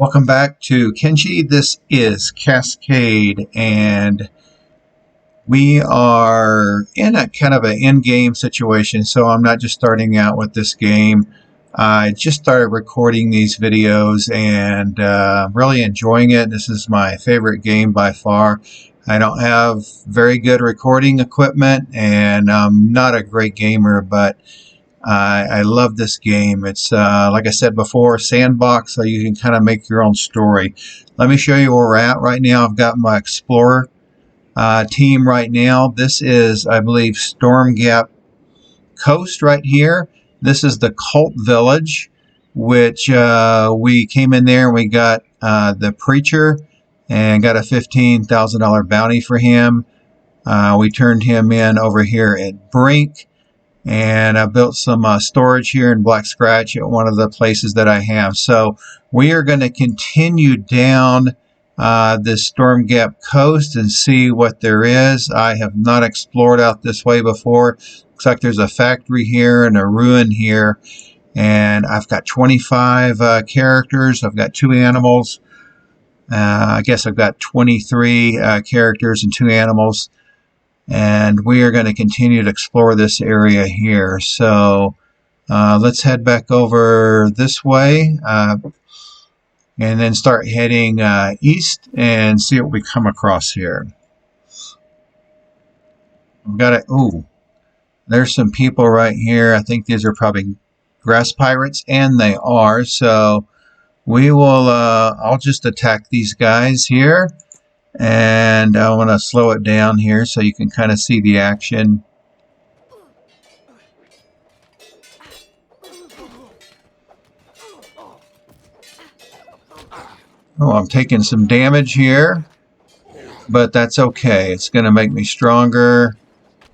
Welcome back to Kenshi. This is Cascade, and we are in a kind of an in-game situation, so I'm not just starting out with this game. I just started recording these videos and really enjoying it. This is my favorite game by far. I don't have very good recording equipment, and I'm not a great gamer, but I love this game. It's like I said before, sandbox, so you can kind of make your own story. Let me show you where we're at right now. I've got my explorer team right now. This is, I believe, Stormgap coast right here. This is the cult village, which we came in there and we got the preacher and got a $15,000 bounty for him. We turned him in over here at Brink. And I built some storage here in Black Scratch at one of the places that I have. So we are going to continue down this Stormgap coast and see what there is. I have not explored out this way before. Looks like there's a factory here and a ruin here. And I've got 25 characters. I've got 2 animals. I guess I've got 23 characters and 2 animals. And we are going to continue to explore this area here. So let's head back over this way and then start heading east and see what we come across here. We've got it. Ooh, there's some people right here. I think these are probably grass pirates, and they are. So we will. I'll just attack these guys here. And I want to slow it down here so you can kind of see the action. Oh, I'm taking some damage here, but that's okay. It's going to make me stronger.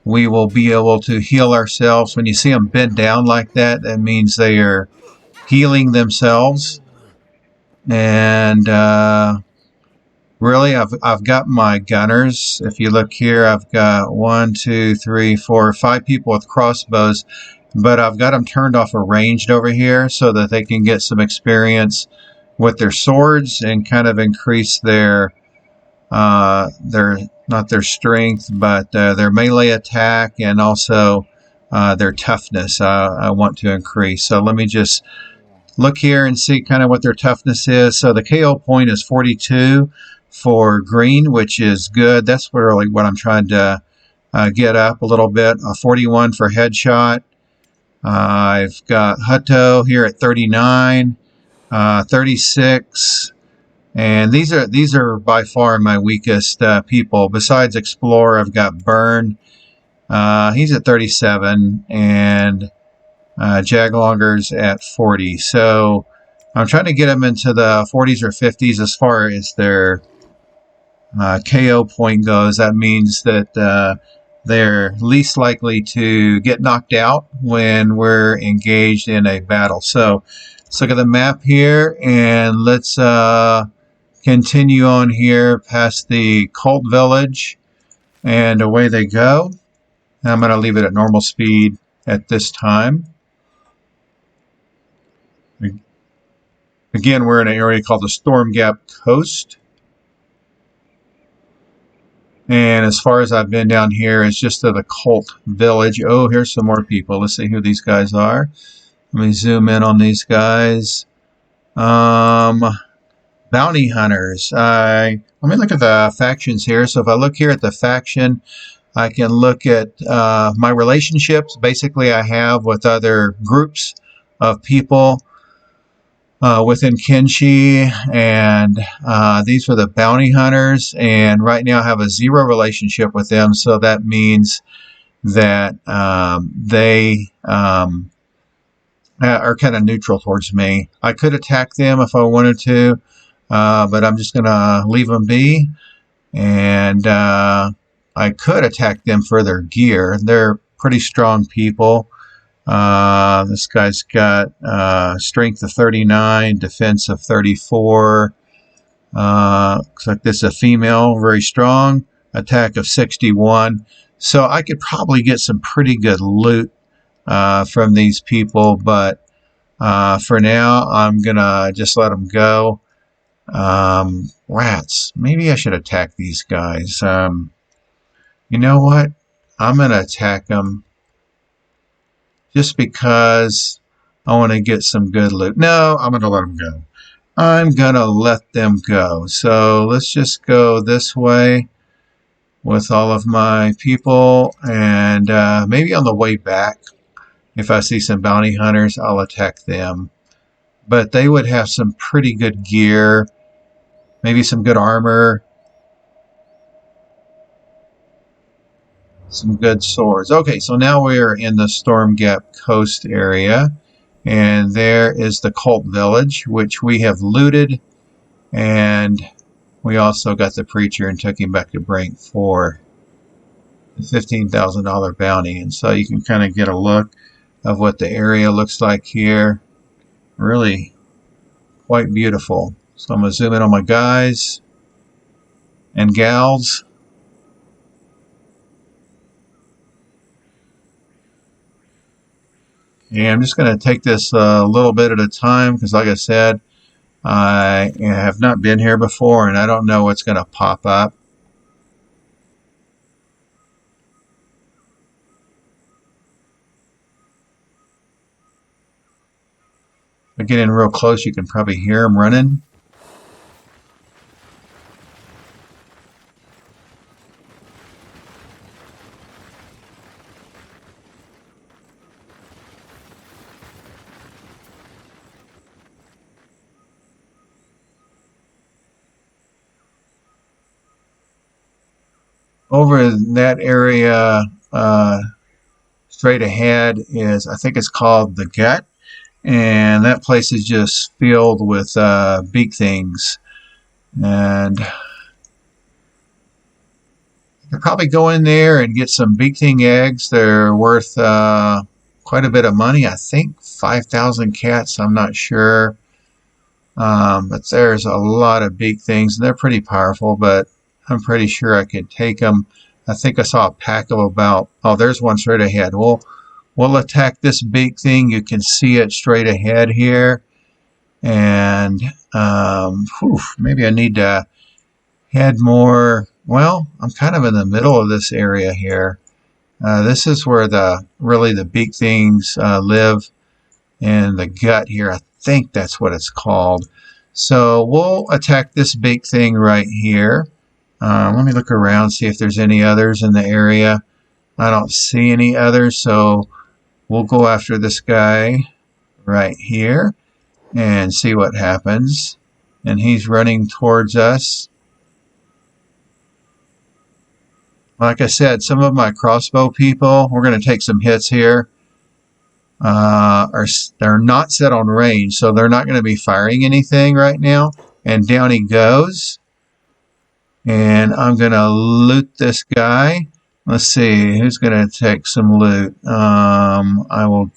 We will be able to heal ourselves. When you see them bent down like that, that means they are healing themselves. And really, I've got my gunners. If you look here, I've got 1, 2, 3, 4, 5 people with crossbows, but I've got them turned off or ranged over here so that they can get some experience with their swords and kind of increase their not their strength, but their melee attack and also their toughness. I want to increase. So let me just look here and see kind of what their toughness is. So the KO point is 42. For green, which is good. That's really what I'm trying to get up a little bit. 41 for headshot. I've got Hutto here at 39, 36, and these are by far my weakest people. Besides Explorer, I've got Burn. He's at 37, and Jaglonger's at 40. So I'm trying to get them into the 40s or 50s as far as their KO point goes. That means that they're least likely to get knocked out when we're engaged in a battle. So let's look at the map here and let's continue on here past the cult village, and away they go. I'm going to leave it at normal speed at this time. Again, we're in an area called the Stormgap Coast. And as far as I've been down here, it's just to the cult village. Oh, here's some more people. Let's see who these guys are. Let me zoom in on these guys. Bounty hunters. Let me look at the factions here. So if I look here at the faction, I can look at my relationships. Basically, I have with other groups of people within Kenshi, and these were the bounty hunters, and right now I have a 0 relationship with them, so that means that they are kind of neutral towards me. I could attack them if I wanted to, but I'm just going to leave them be, and I could attack them for their gear. They're pretty strong people. This guy's got strength of 39, defense of 34. Looks like this is a female, very strong. Attack of 61. So I could probably get some pretty good loot from these people, but for now I'm gonna just let them go. Rats. Maybe I should attack these guys. You know what? I'm going to attack them just because I want to get some good loot. No, I'm going to let them go. I'm going to let them go. So let's just go this way with all of my people. And maybe on the way back, if I see some bounty hunters, I'll attack them. But they would have some pretty good gear, maybe some good armor, some good swords. Okay, so now we're in the Stormgap coast area. And there is the cult village, which we have looted. And we also got the preacher and took him back to Brink for the $15,000 bounty. And so you can kind of get a look of what the area looks like here. Really quite beautiful. So I'm going to zoom in on my guys and gals. And I'm just going to take this a little bit at a time because, like I said, I have not been here before and I don't know what's going to pop up. If I get in real close, you can probably hear them running. Over in that area, straight ahead is, I think it's called the Gut. And that place is just filled with beak things. And I could probably go in there and get some beak thing eggs. They're worth quite a bit of money. I think 5,000 cats. I'm not sure. But there's a lot of beak things. And they're pretty powerful, but I'm pretty sure I could take them. I think I saw a pack of about, oh, there's one straight ahead. We'll attack this beak thing. You can see it straight ahead here. And maybe I need to head more. Well, I'm kind of in the middle of this area here. This is where really the beak things live in the gut here. I think that's what it's called. So we'll attack this beak thing right here. Let me look around, see if there's any others in the area. I don't see any others, so we'll go after this guy right here and see what happens. And he's running towards us. Like I said, some of my crossbow people, we're going to take some hits here, they're not set on range, so they're not going to be firing anything right now. And down he goes. And I'm going to loot this guy. Let's see, who's going to take some loot? I'll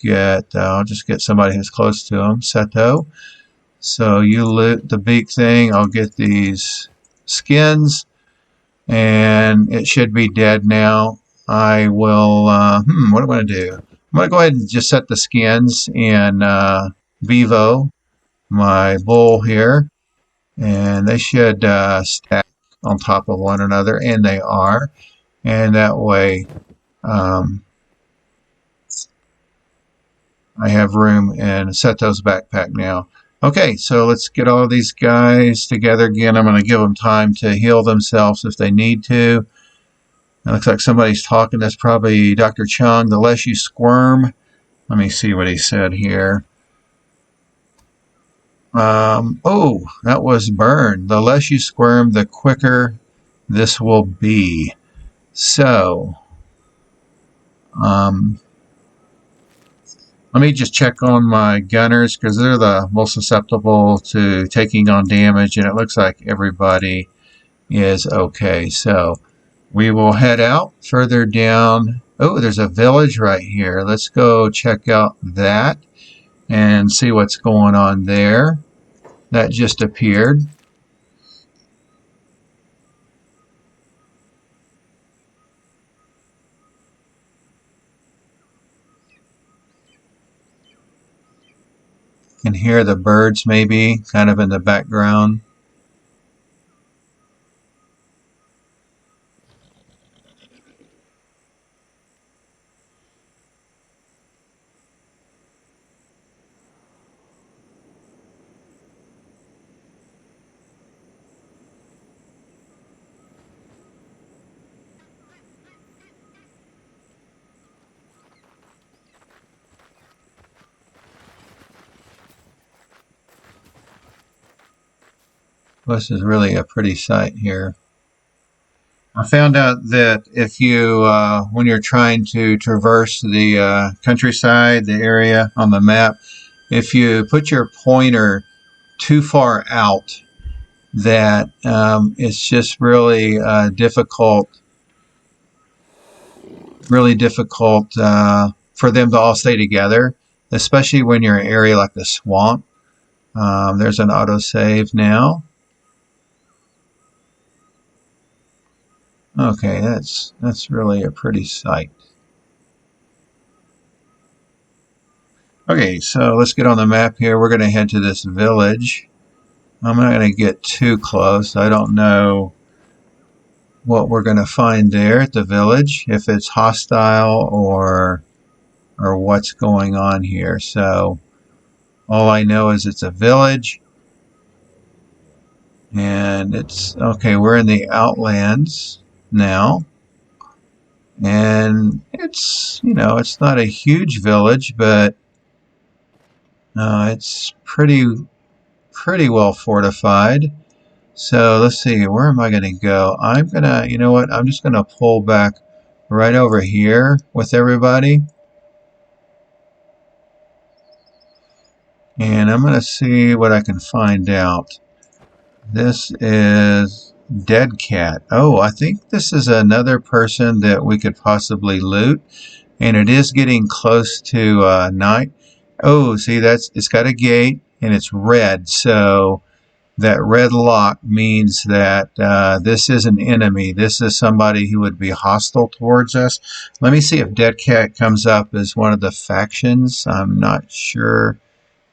just get somebody who's close to him, Seto. So you loot the beak thing. I'll get these skins. And it should be dead now. I will, what do I want to do? I'm going to go ahead and just set the skins in Vivo, my bull here. And they should stack on top of one another, and they are. And that way I have room in Seto's backpack now. Okay, so let's get all these guys together again. I'm going to give them time to heal themselves if they need to. It looks like somebody's talking. That's probably Dr. Chung. The less you squirm. Let me see what he said here. Oh, that was Burn. The less you squirm, the quicker this will be. So, let me just check on my gunners because they're the most susceptible to taking on damage, and it looks like everybody is okay. So we will head out further down. Oh, there's a village right here. Let's go check out that and see what's going on there. That just appeared. You can hear the birds maybe kind of in the background. This is really a pretty sight here. I found out that if you, when you're trying to traverse the countryside, the area on the map, if you put your pointer too far out, that it's just really difficult for them to all stay together, especially when you're in an area like the swamp. There's an autosave now. Okay, that's really a pretty sight. Okay, so let's get on the map here. We're going to head to this village. I'm not going to get too close. I don't know what we're going to find there at the village, if it's hostile or what's going on here. So all I know is it's a village, and it's okay. We're in the Outlands now, and it's it's not a huge village, but it's pretty well fortified. So let's see, where am I going to go? I'm going to, you know what, I'm just going to pull back right over here with everybody. And I'm going to see what I can find out. This is Dead Cat. Oh, I think this is another person that we could possibly loot. And it is getting close to night. Oh, see, it's got a gate and it's red. So that red lock means that this is an enemy. This is somebody who would be hostile towards us. Let me see if Dead Cat comes up as one of the factions. I'm not sure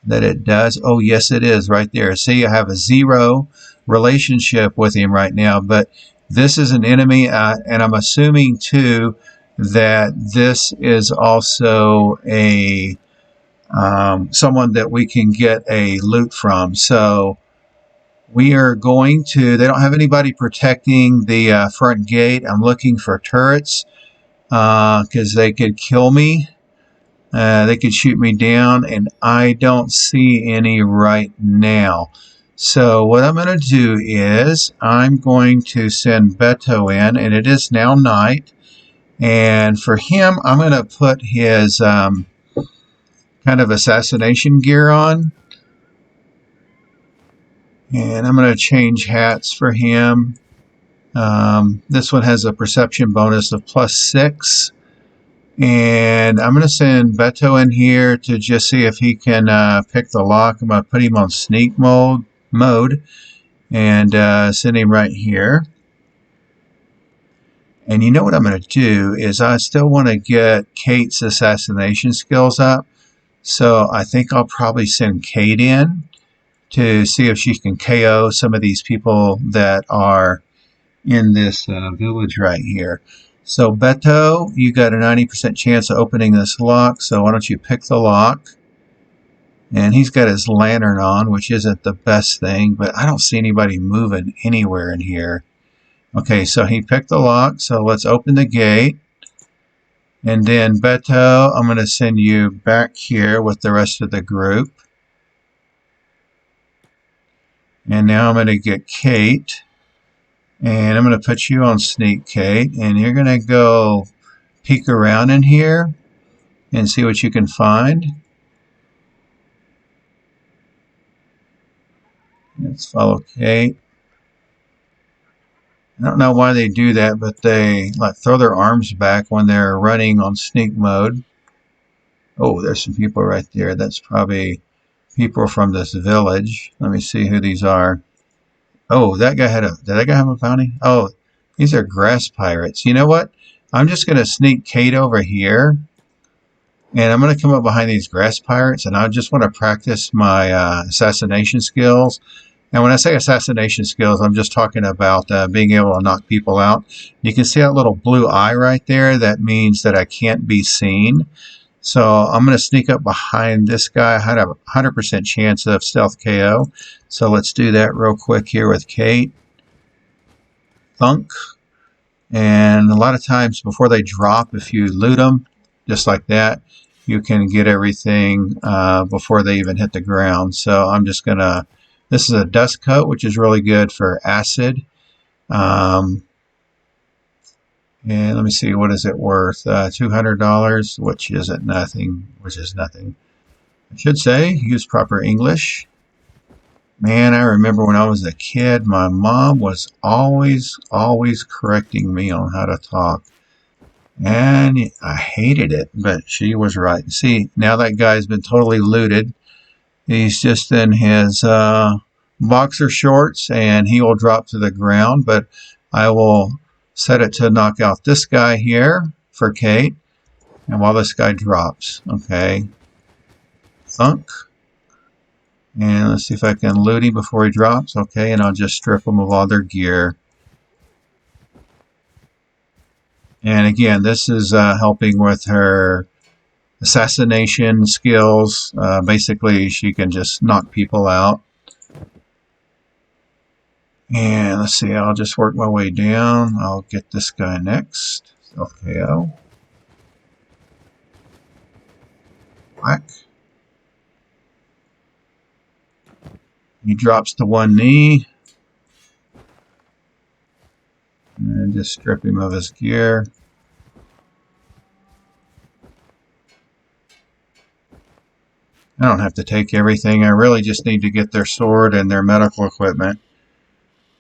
that it does. Oh, yes, it is right there. See, I have a 0 relationship with him right now, but this is an enemy, and I'm assuming, too, that this is also a someone that we can get a loot from. So we are going to, they don't have anybody protecting the front gate. I'm looking for turrets because they could kill me. They could shoot me down, and I don't see any right now. So what I'm going to do is I'm going to send Beto in, and it is now night. And for him, I'm going to put his kind of assassination gear on. And I'm going to change hats for him. This one has a perception bonus of +6. And I'm going to send Beto in here to just see if he can pick the lock. I'm going to put him on sneak mode and send him right here. And you know what I'm going to do is I still want to get Kate's assassination skills up. So I think I'll probably send Kate in to see if she can KO some of these people that are in this village right here. So Beto, you got a 90% chance of opening this lock, so why don't you pick the lock? And he's got his lantern on, which isn't the best thing, but I don't see anybody moving anywhere in here. Okay, so he picked the lock, so let's open the gate. And then Beto, I'm going to send you back here with the rest of the group. And now I'm going to get Kate. And I'm going to put you on sneak, Kate. And you're going to go peek around in here and see what you can find. Let's follow Kate. I don't know why they do that, but they like throw their arms back when they're running on sneak mode. Oh, there's some people right there. That's probably people from this village. Let me see who these are. Oh, that guy did that guy have a bounty? Oh, these are grass pirates. You know what? I'm just going to sneak Kate over here. And I'm going to come up behind these grass pirates. And I just want to practice my assassination skills. And when I say assassination skills, I'm just talking about being able to knock people out. You can see that little blue eye right there. That means that I can't be seen. So I'm going to sneak up behind this guy. I had a 100% chance of stealth KO. So let's do that real quick here with Kate. Thunk. And a lot of times before they drop, if you loot them, just like that, you can get everything before they even hit the ground. So I'm just going to This is a dust coat, which is really good for acid. And let me see, what is it worth? $200, which isn't nothing, which is nothing. I should say, use proper English. Man, I remember when I was a kid, my mom was always correcting me on how to talk. And I hated it, but she was right. See, now that guy's been totally looted. He's just in his boxer shorts, and he will drop to the ground, but I will set it to knock out this guy here for Kate. And while this guy drops, okay, thunk. And let's see if I can loot him before he drops. Okay, and I'll just strip them of all their gear. And again, this is helping with her assassination skills. Basically, she can just knock people out. And let's see, I'll just work my way down. I'll get this guy next. Self KO. Whack. He drops to one knee. And just strip him of his gear. I don't have to take everything. I really just need to get their sword and their medical equipment.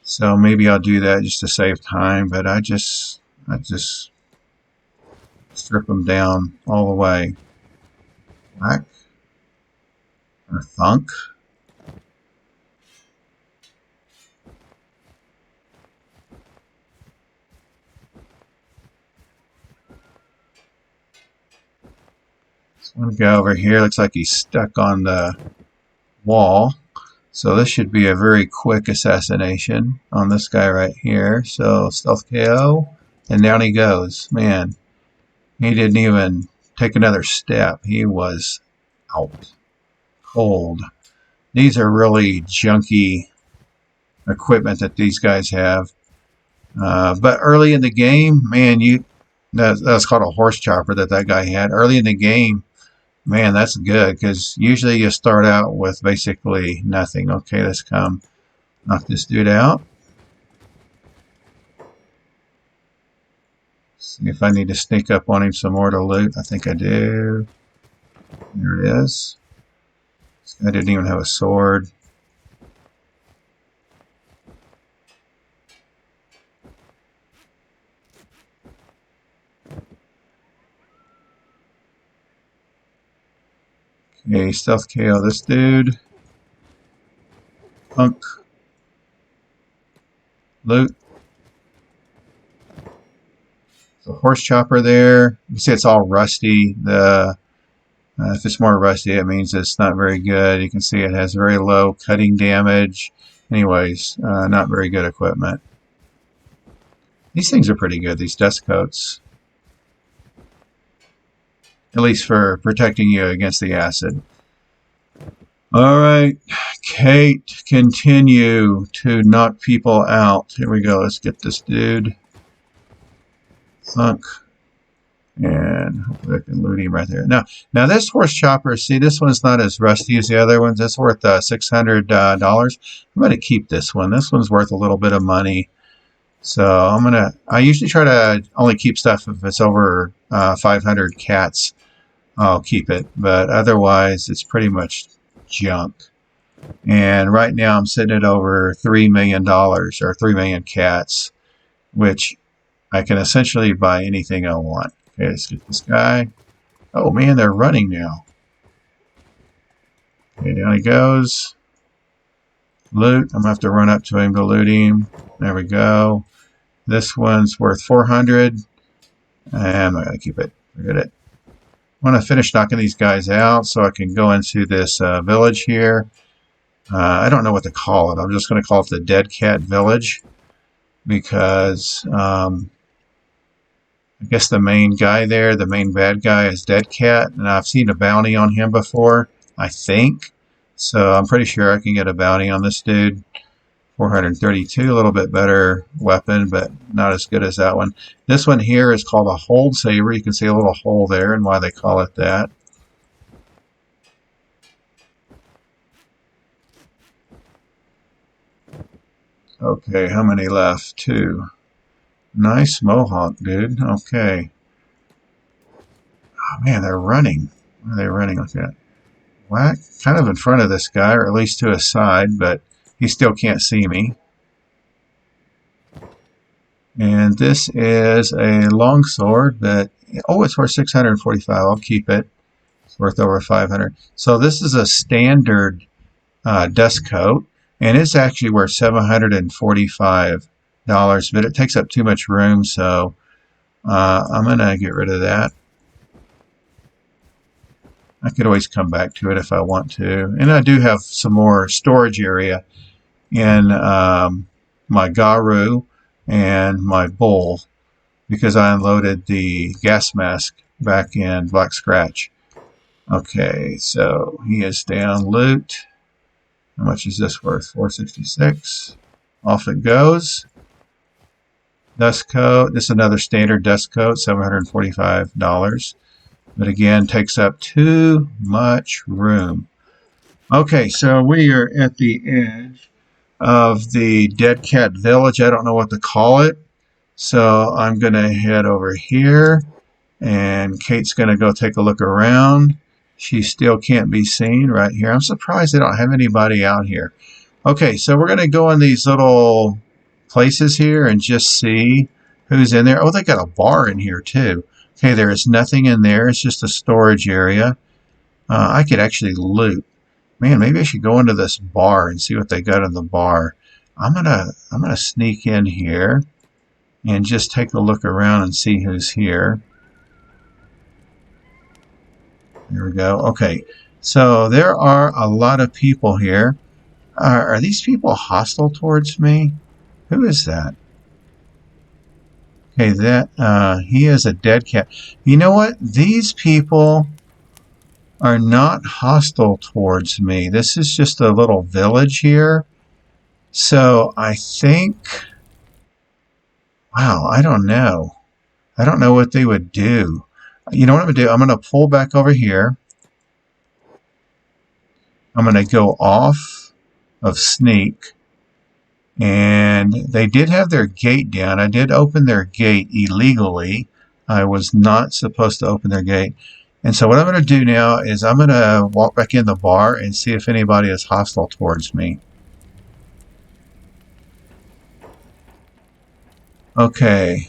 So maybe I'll do that just to save time, but I just strip them down all the way. Whack. Or thunk. This one guy over here looks like he's stuck on the wall. So this should be a very quick assassination on this guy right here. So stealth KO, and down he goes. Man, he didn't even take another step. He was out cold. These are really junky equipment that these guys have. But early in the game, man, that's called a horse chopper that guy had. Early in the game, man, that's good, because usually you start out with basically nothing. Okay, let's come knock this dude out. See if I need to sneak up on him some more to loot. I think I do. There it is. This guy didn't even have a sword. Okay, stealth KO this dude. Punk. Loot. So horse chopper there. You can see it's all rusty. If it's more rusty, it means it's not very good. You can see it has very low cutting damage. Anyways, not very good equipment. These things are pretty good, these dust coats. At least for protecting you against the acid. Alright, Kate, continue to knock people out. Here we go, let's get this dude. Thunk. And hopefully I can loot him right there. Now this horse chopper, see, this one's not as rusty as the other ones. It's worth $600. I'm going to keep this one. This one's worth a little bit of money. So I usually try to only keep stuff if it's over 500 cats. I'll keep it, but otherwise it's pretty much junk. And right now I'm sitting at over $3 million or 3 million cats, which I can essentially buy anything I want. Okay, let's get this guy. Oh man, they're running now. Okay, down he goes. Loot. I'm gonna have to run up to him to loot him. There we go. This one's worth 400. I'm not gonna keep it. Forget it. I want to finish knocking these guys out so I can go into this village here. I don't know what to call it. I'm just going to call it the Dead Cat Village, because I guess the main guy there, the main bad guy, is Dead Cat, and I've seen a bounty on him before, I think. So I'm pretty sure I can get a bounty on this dude. 432, a little bit better weapon, but not as good as that one. This one here is called a hold saber. You can see a little hole there and why they call it that. Okay, how many left? 2. Nice mohawk, dude. Okay. Oh, man, they're running. Where are they running like that? Whack. Kind of in front of this guy, or at least to his side, but he still can't see me. And this is a longsword, but oh, it's worth 645. I'll keep it. It's worth over 500. So this is a standard dust coat, and it's actually worth $745, but it takes up too much room, so I'm gonna get rid of that. I could always come back to it if I want to, and I do have some more storage area in my Garu and my bowl, because I unloaded the gas mask back in Black Scratch. Okay, so he is down loot. How much is this worth? 466. Off it goes. Dust coat. This is another standard dust coat, $745. But again, takes up too much room. Okay, so we are at the edge of the Dead Cat Village. I don't know what to call it. So I'm going to head over here, and Kate's going to go take a look around. She still can't be seen right here. I'm surprised they don't have anybody out here. Okay, so we're going to go in these little places here and just see who's in there. Oh, they got a bar in here too. Okay, there is nothing in there. It's just a storage area. I could actually loot. Man, maybe I should go into this bar and see what they got in the bar. I'm gonna sneak in here and just take a look around and see who's here. There we go. Okay, so there are a lot of people here. Are these people hostile towards me? Who is that? Okay, that he is a dead cat. You know what? These people are not hostile towards me. This is just a little village here. So I think, wow, I don't know. I don't know what they would do. You know what I'm going to do? I'm going to pull back over here. I'm going to go off of sneak. And they did have their gate down. I did open their gate illegally. I was not supposed to open their gate. And so what I'm going to do now is I'm going to walk back in the bar and see if anybody is hostile towards me. Okay.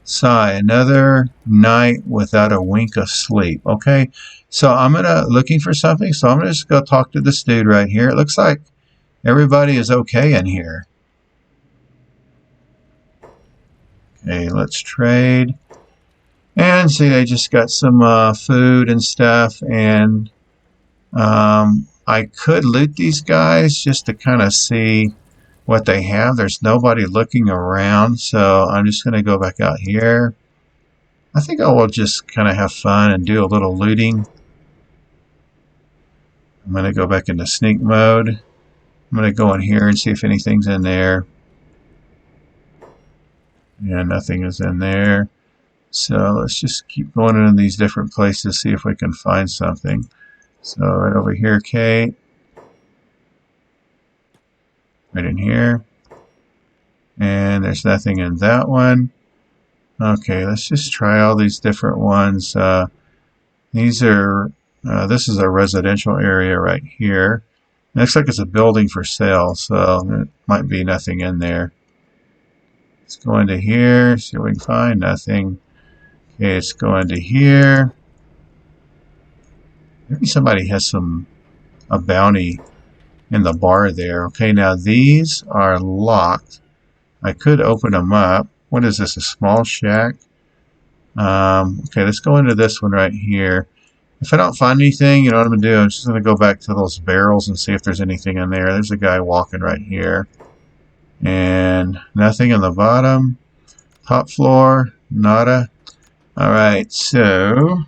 Sigh, another night without a wink of sleep. Okay. So I'm looking for something. So I'm going to just go talk to this dude right here. It looks like everybody is okay in here. Okay, let's trade. And see, they just got some food and stuff. And I could loot these guys just to kind of see what they have. There's nobody looking around, so I'm just going to go back out here. I think I will just kind of have fun and do a little looting. I'm going to go back into sneak mode. I'm going to go in here and see if anything's in there. Yeah, nothing is in there. So let's just keep going in these different places, see if we can find something. So right over here, Kate. Right in here. And there's nothing in that one. Okay, let's just try all these different ones. These are, this is a residential area right here. It looks like it's a building for sale, so there might be nothing in there. Let's go into here, see what we can find. Nothing. Okay, let's go into here. Maybe somebody has a bounty in the bar there. Okay, now these are locked. I could open them up. What is this, a small shack? Okay, let's go into this one right here. If I don't find anything, you know what I'm going to do? I'm just going to go back to those barrels and see if there's anything in there. There's a guy walking right here. And nothing in the bottom. Top floor, nada. Alright, so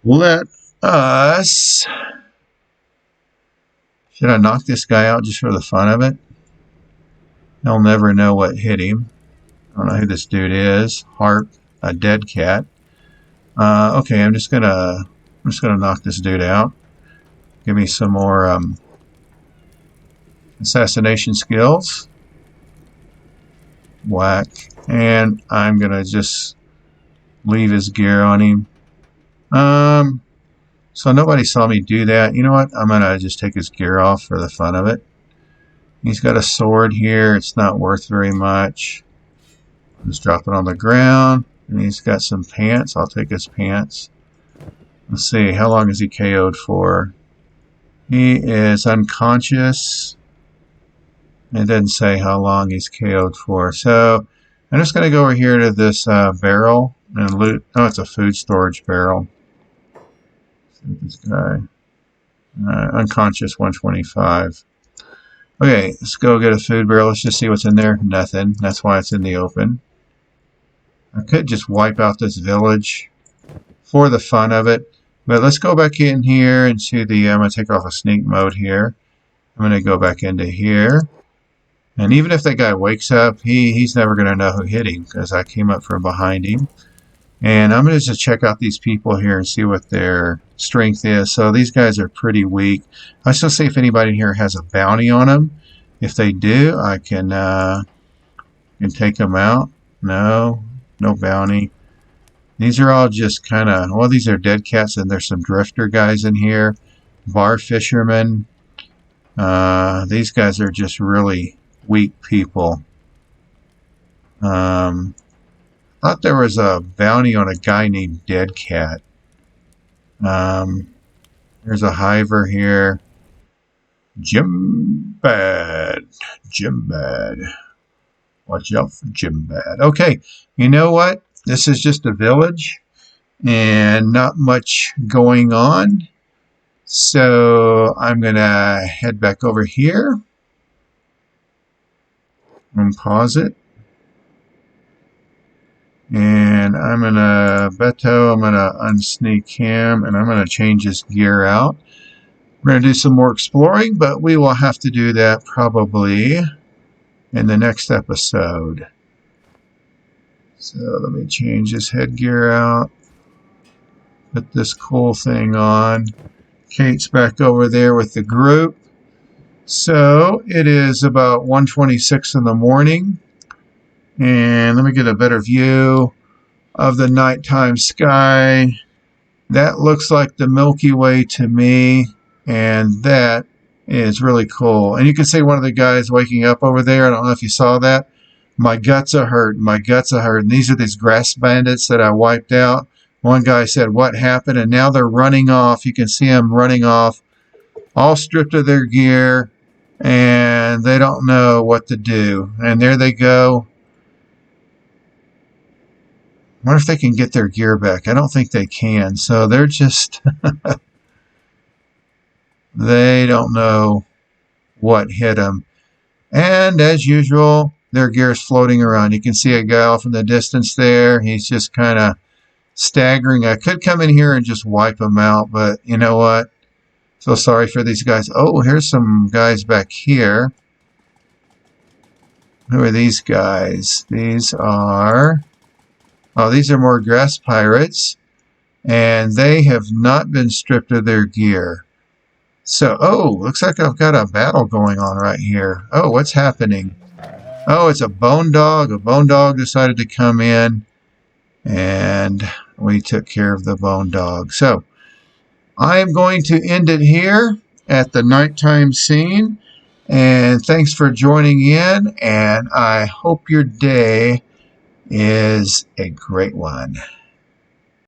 let us... Should I knock this guy out just for the fun of it? He'll never know what hit him. I don't know who this dude is. Harp, a dead cat. Okay, I'm just gonna knock this dude out. Give me some more assassination skills. Whack. And I'm going to just leave his gear on him. So nobody saw me do that. You know what? I'm going to just take his gear off for the fun of it. He's got a sword here. It's not worth very much. Just drop it on the ground. And he's got some pants. I'll take his pants. Let's see. How long is he KO'd for? He is unconscious. It doesn't say how long he's KO'd for. So I'm just going to go over here to this barrel and loot. Oh, it's a food storage barrel. Let's see this guy. Unconscious 125. Okay, let's go get a food barrel. Let's just see what's in there. Nothing. That's why it's in the open. I could just wipe out this village for the fun of it. But let's go back in here into the... I'm going to take off a sneak mode here. I'm going to go back into here. And even if that guy wakes up, he's never going to know who hit him because I came up from behind him. And I'm going to just check out these people here and see what their strength is. So these guys are pretty weak. I still see if anybody here has a bounty on them. If they do, I can take them out. No bounty. These are all just kind of, well, these are dead cats, and there's some drifter guys in here. Bar fishermen. These guys are just really weak people. Thought there was a bounty on a guy named Dead Cat. There's a hiver here. Jim Bad. Watch out for Jim Bad. Okay, you know what? This is just a village and not much going on. So I'm going to head back over here and pause it. And I'm going to, Beto, I'm going to unsneak him, and I'm going to change his gear out. We're going to do some more exploring, but we will have to do that probably in the next episode. So let me change his headgear out. Put this cool thing on. Kate's back over there with the group. So it is about 1:26 in the morning. And let me get a better view of the nighttime sky. That looks like the Milky Way to me. And that is really cool. And you can see one of the guys waking up over there. I don't know if you saw that. My guts are hurting. My guts are hurting. These are these grass bandits that I wiped out. One guy said, what happened? And now they're running off. You can see them running off, all stripped of their gear. And they don't know what to do. And there they go. I wonder if they can get their gear back. I don't think they can. So they're just... they don't know what hit them. And as usual, their gear is floating around. You can see a guy off in the distance there. He's just kind of staggering. I could come in here and just wipe him out, but you know what? So sorry for these guys. Oh, here's some guys back here. Who are these guys? These are... oh, these are more grass pirates. And they have not been stripped of their gear. So, oh, looks like I've got a battle going on right here. Oh, what's happening? Oh, it's a bone dog. A bone dog decided to come in, and we took care of the bone dog. So, I am going to end it here at the nighttime scene. And thanks for joining in, and I hope your day is a great one.